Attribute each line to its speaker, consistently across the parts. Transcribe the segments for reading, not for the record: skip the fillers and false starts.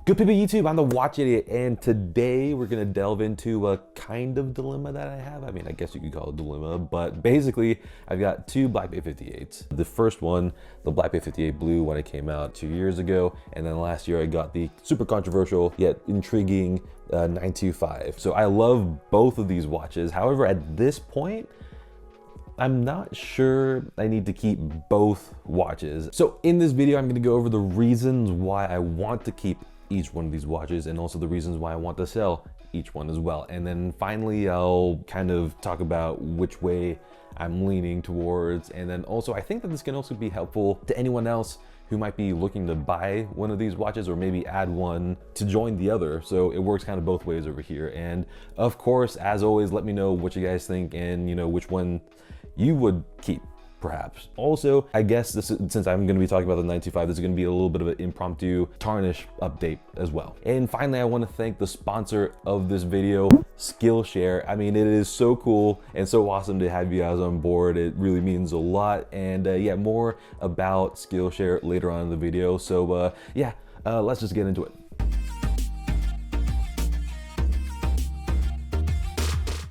Speaker 1: Good people YouTube, I'm the Watch Idiot, and today we're gonna delve into a kind of dilemma that I have. I mean, I guess you could call it a dilemma, but basically I've got two Black BB58s. The first one, the Black BB58 Blue, when it came out 2 years ago, and then last year I got the super controversial yet intriguing 925. So I love both of these watches. However, at this point, I'm not sure I need to keep both watches. So in this video, I'm gonna go over the reasons why I want to keep each one of these watches and also the reasons why I want to sell each one as well. And then finally, I'll kind of talk about which way I'm leaning towards. And then also, I think that this can also be helpful to anyone else who might be looking to buy one of these watches or maybe add one to join the other. So it works kind of both ways over here. And of course, as always, let me know what you guys think and which one you would keep, perhaps. Also, I guess since I'm gonna be talking about the 925, this is gonna be a little bit of an impromptu Tarnish update as well. And finally, I wanna thank the sponsor of this video, Skillshare. I mean, it is so cool and so awesome to have you guys on board. It really means a lot. And yeah, more about Skillshare later on in the video. So yeah, let's just get into it.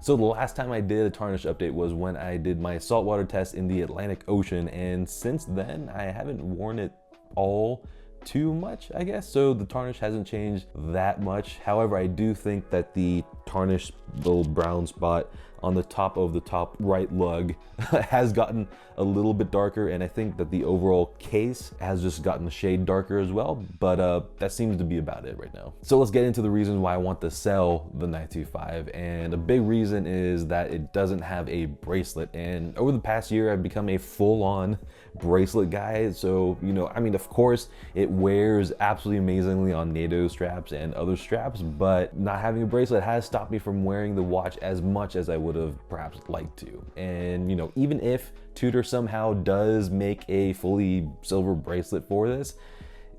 Speaker 1: So the last time I did a Tarnish update was when I did my saltwater test in the Atlantic Ocean, and since then I haven't worn it all too much, I guess. So the Tarnish hasn't changed that much. However, I do think that the Tarnish little brown spot on the top of the top right lug has gotten a little bit darker, and I think that the overall case has just gotten a shade darker as well, but that seems to be about it right now. So let's get into the reasons why I want to sell the 925, and a big reason is that it doesn't have a bracelet, and over the past year I've become a full-on bracelet guy. So I mean, of course it wears absolutely amazingly on NATO straps and other straps, but not having a bracelet has stopped me from wearing the watch as much as I would have perhaps liked to. And even if Tudor somehow does make a fully silver bracelet for this,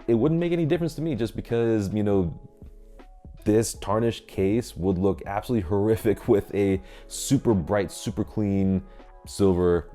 Speaker 1: it wouldn't make any difference to me, just because this Tarnish case would look absolutely horrific with a super bright, super clean silver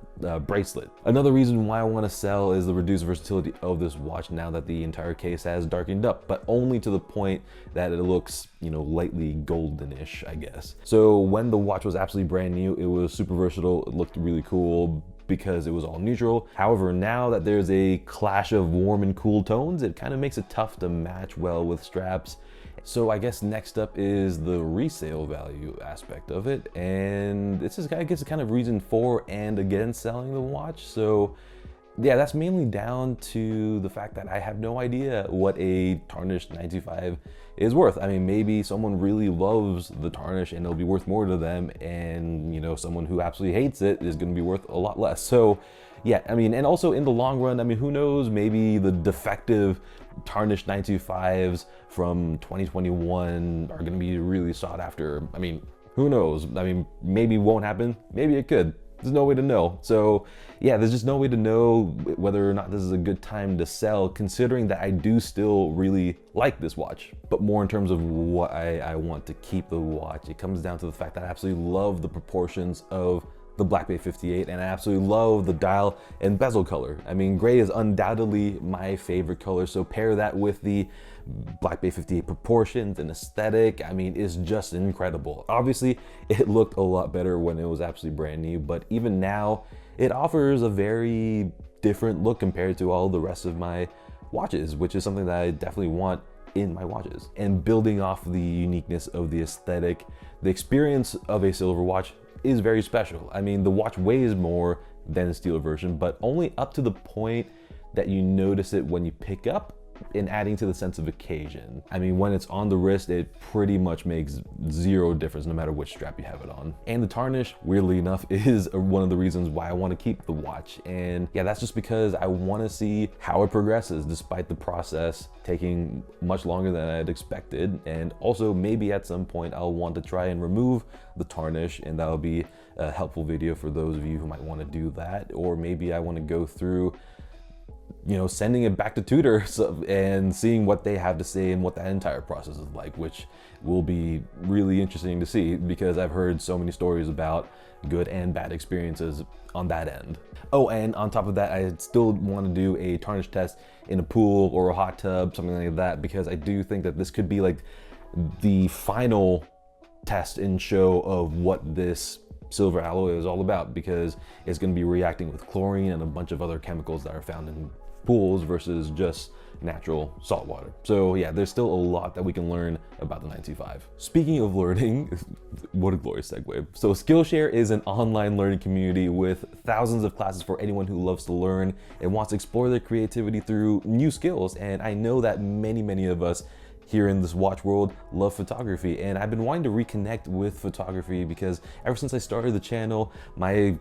Speaker 1: bracelet. Another reason why I want to sell is the reduced versatility of this watch now that the entire case has darkened up, but only to the point that it looks, lightly goldenish, I guess. So when the watch was absolutely brand new, it was super versatile. It looked really cool because it was all neutral. However, now that there's a clash of warm and cool tones, it kind of makes it tough to match well with straps. So I guess next up is the resale value aspect of it. And this is, I guess, a kind of reason for and against selling the watch. So yeah, that's mainly down to the fact that I have no idea what a Tarnish 925 is worth. I mean, maybe someone really loves the Tarnish and it'll be worth more to them, and someone who absolutely hates it is going to be worth a lot less. So yeah, I mean, and also in the long run, I mean, who knows, maybe the defective Tarnish 925s from 2021 are going to be really sought after. I mean, who knows? I mean, maybe it won't happen, maybe it could. There's no way to know. So yeah, there's just no way to know whether or not this is a good time to sell, considering that I do still really like this watch. But more in terms of what I want to keep the watch, it comes down to the fact that I absolutely love the proportions of the Black BB58, and I absolutely love the dial and bezel color. I mean, gray is undoubtedly my favorite color, so pair that with the Black BB58 proportions and aesthetic, I mean, it's just incredible. Obviously, it looked a lot better when it was absolutely brand new, but even now, it offers a very different look compared to all the rest of my watches, which is something that I definitely want in my watches. And building off the uniqueness of the aesthetic, the experience of a silver watch is very special. I mean, the watch weighs more than the steel version, but only up to the point that you notice it when you pick up, and adding to the sense of occasion. I mean, when it's on the wrist, it pretty much makes zero difference no matter which strap you have it on. And the Tarnish, weirdly enough, is one of the reasons why I want to keep the watch. And yeah, that's just because I want to see how it progresses despite the process taking much longer than I had expected. And also maybe at some point I'll want to try and remove the Tarnish, and that'll be a helpful video for those of you who might want to do that. Or maybe I want to go through sending it back to Tudor and seeing what they have to say and what that entire process is like, which will be really interesting to see because I've heard so many stories about good and bad experiences on that end. Oh, and on top of that, I still want to do a tarnish test in a pool or a hot tub, something like that, because I do think that this could be like the final test and show of what this silver alloy is all about, because it's going to be reacting with chlorine and a bunch of other chemicals that are found in pools versus just natural salt water. So yeah, there's still a lot that we can learn about the 925. Speaking of learning, what a glorious segue. So Skillshare is an online learning community with thousands of classes for anyone who loves to learn and wants to explore their creativity through new skills. And I know that many of us here in this watch world love photography, and I've been wanting to reconnect with photography because ever since I started the channel, my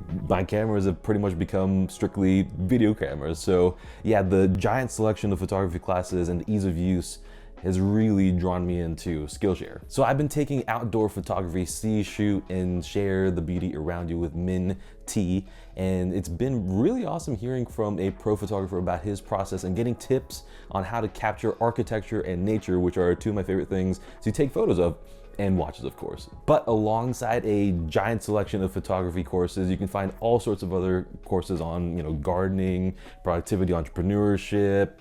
Speaker 1: cameras have pretty much become strictly video cameras. So yeah, the giant selection of photography classes and the ease of use has really drawn me into Skillshare. So I've been taking outdoor photography, see, shoot, and share the beauty around you with Min T, and it's been really awesome hearing from a pro photographer about his process and getting tips on how to capture architecture and nature, which are two of my favorite things to take photos of, and watches, of course. But alongside a giant selection of photography courses, you can find all sorts of other courses on, gardening, productivity, entrepreneurship,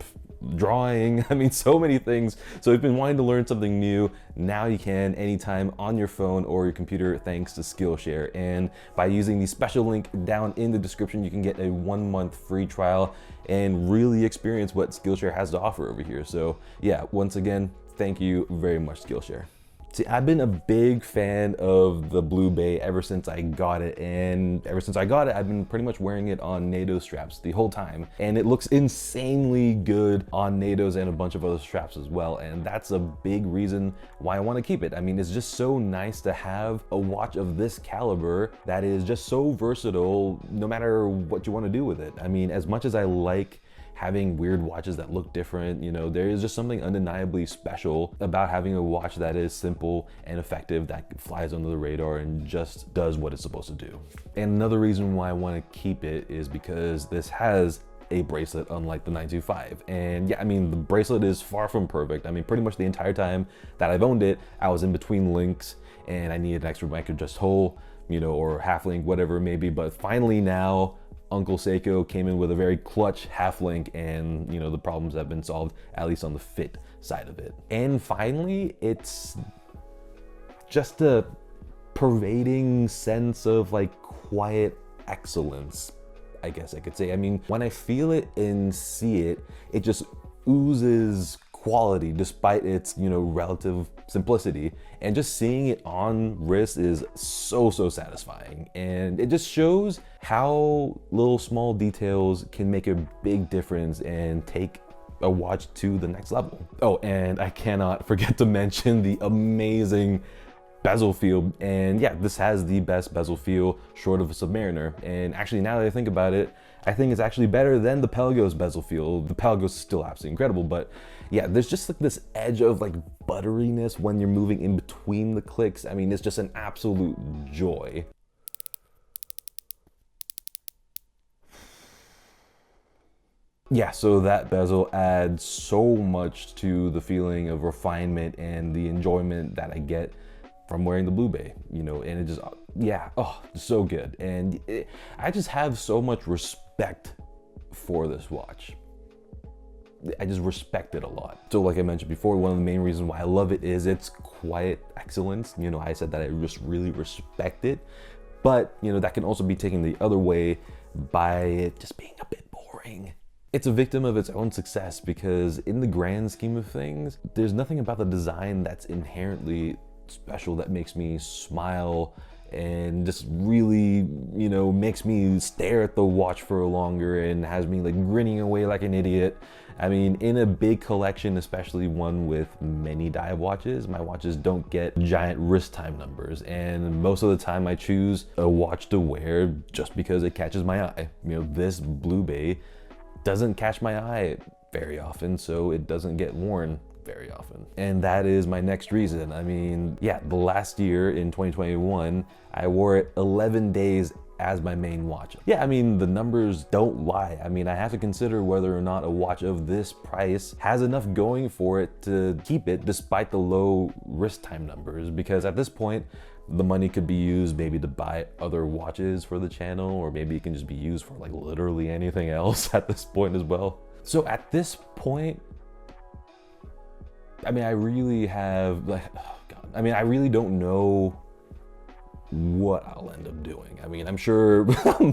Speaker 1: drawing, I mean, so many things. So if you've been wanting to learn something new, now you can anytime on your phone or your computer thanks to Skillshare. And by using the special link down in the description, you can get a 1-month free trial and really experience what Skillshare has to offer over here. So yeah, once again, thank you very much, Skillshare. See, I've been a big fan of the Blue Bay ever since I got it, and ever since I got it, I've been pretty much wearing it on NATO straps the whole time, and it looks insanely good on NATOs and a bunch of other straps as well, and that's a big reason why I want to keep it. I mean, it's just so nice to have a watch of this caliber that is just so versatile no matter what you want to do with it. I mean, as much as I like having weird watches that look different, there is just something undeniably special about having a watch that is simple and effective, that flies under the radar and just does what it's supposed to do. And another reason why I want to keep it is because this has a bracelet unlike the 925. And yeah, I mean, the bracelet is far from perfect. I mean, pretty much the entire time that I've owned it, I was in between links and I needed an extra micro-adjust hole, or half link, whatever it may be. But finally now, Uncle Seiko came in with a very clutch half link, and the problems have been solved, at least on the fit side of it. And finally, it's just a pervading sense of like quiet excellence, I guess I could say. I mean, when I feel it and see it, it just oozes quality despite its relative simplicity, and just seeing it on wrist is so satisfying, and it just shows how little small details can make a big difference and take a watch to the next level. Oh, and I cannot forget to mention the amazing bezel feel, and yeah, this has the best bezel feel short of a Submariner, and actually now that I think about it, I think it's actually better than the Pelagos bezel feel. The Pelagos is still absolutely incredible, but yeah, there's just like this edge of like butteriness when you're moving in between the clicks. I mean, it's just an absolute joy. Yeah, so that bezel adds so much to the feeling of refinement and the enjoyment that I get from wearing the Blue Bay, and it just, yeah, oh, so good. And I just have so much respect for this watch. I just respect it a lot. So like I mentioned before, one of the main reasons why I love it is its quiet excellence. I said that I just really respect it, but that can also be taken the other way by it just being a bit boring. It's a victim of its own success because in the grand scheme of things, there's nothing about the design that's inherently special that makes me smile and just really, makes me stare at the watch for longer and has me like grinning away like an idiot. I mean, in a big collection, especially one with many dive watches, my watches don't get giant wrist time numbers, and most of the time I choose a watch to wear just because it catches my eye. This Blue Bay doesn't catch my eye very often, so it doesn't get worn very often. And that is my next reason. I mean, yeah, the last year in 2021, I wore it 11 days as my main watch. Yeah, I mean, the numbers don't lie. I mean, I have to consider whether or not a watch of this price has enough going for it to keep it despite the low wrist time numbers, because at this point, the money could be used maybe to buy other watches for the channel, or maybe it can just be used for like literally anything else at this point as well. So at this point, I mean, I really have like, oh God. I mean, I really don't know what I'll end up doing. I mean, I'm sure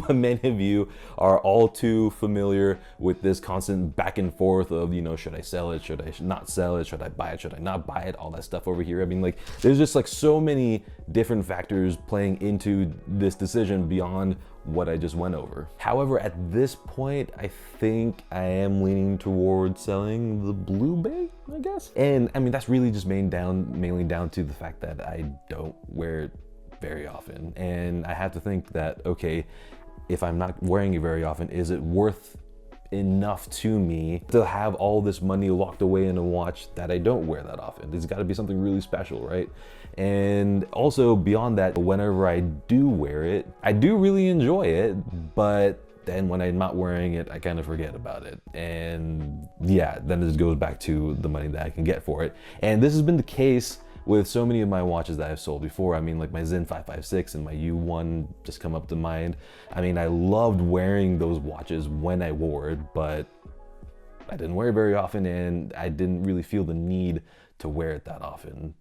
Speaker 1: many of you are all too familiar with this constant back and forth of, you know, should I sell it? Should I not sell it? Should I buy it? Should I not buy it? All that stuff over here. I mean, like, there's just like so many different factors playing into this decision beyond what I just went over. However, at this point, I think I am leaning towards selling the Blue Bay, I guess. And I mean, that's really just mainly down to the fact that I don't wear it very often. And I have to think that, okay, if I'm not wearing it very often, is it worth enough to me to have all this money locked away in a watch that I don't wear that often? There's got to be something really special, right? And also beyond that, whenever I do wear it, I do really enjoy it, but then when I'm not wearing it, I kind of forget about it. And yeah, then it just goes back to the money that I can get for it. And this has been the case with so many of my watches that I've sold before. I mean, like my Zen 556 and my U1 just come up to mind. I mean, I loved wearing those watches when I wore it, but I didn't wear it very often, and I didn't really feel the need to wear it that often.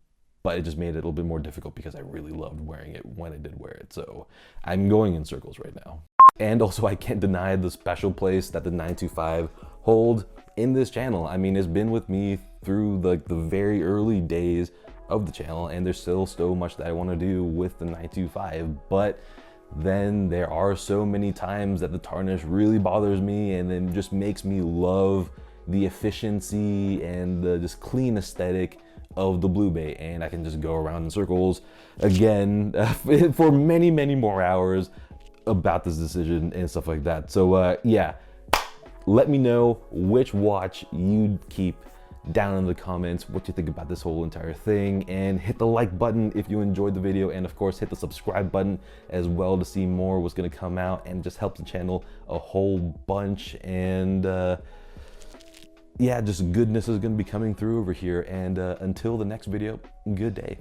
Speaker 1: But it just made it a little bit more difficult because I really loved wearing it when I did wear it. So I'm going in circles right now. And also, I can't deny the special place that the 925 hold in this channel. I mean, it's been with me through like the very early days of the channel, and there's still so much that I want to do with the 925, but then there are so many times that the tarnish really bothers me, and then just makes me love the efficiency and the just clean aesthetic of the Blue Bay, and I can just go around in circles again for many more hours about this decision and stuff like that. So yeah, let me know which watch you'd keep down in the comments, what you think about this whole entire thing, and hit the like button if you enjoyed the video, and of course hit the subscribe button as well to see more what's going to come out, and just help the channel a whole bunch. And yeah, just goodness is going to be coming through over here. And until the next video, good day.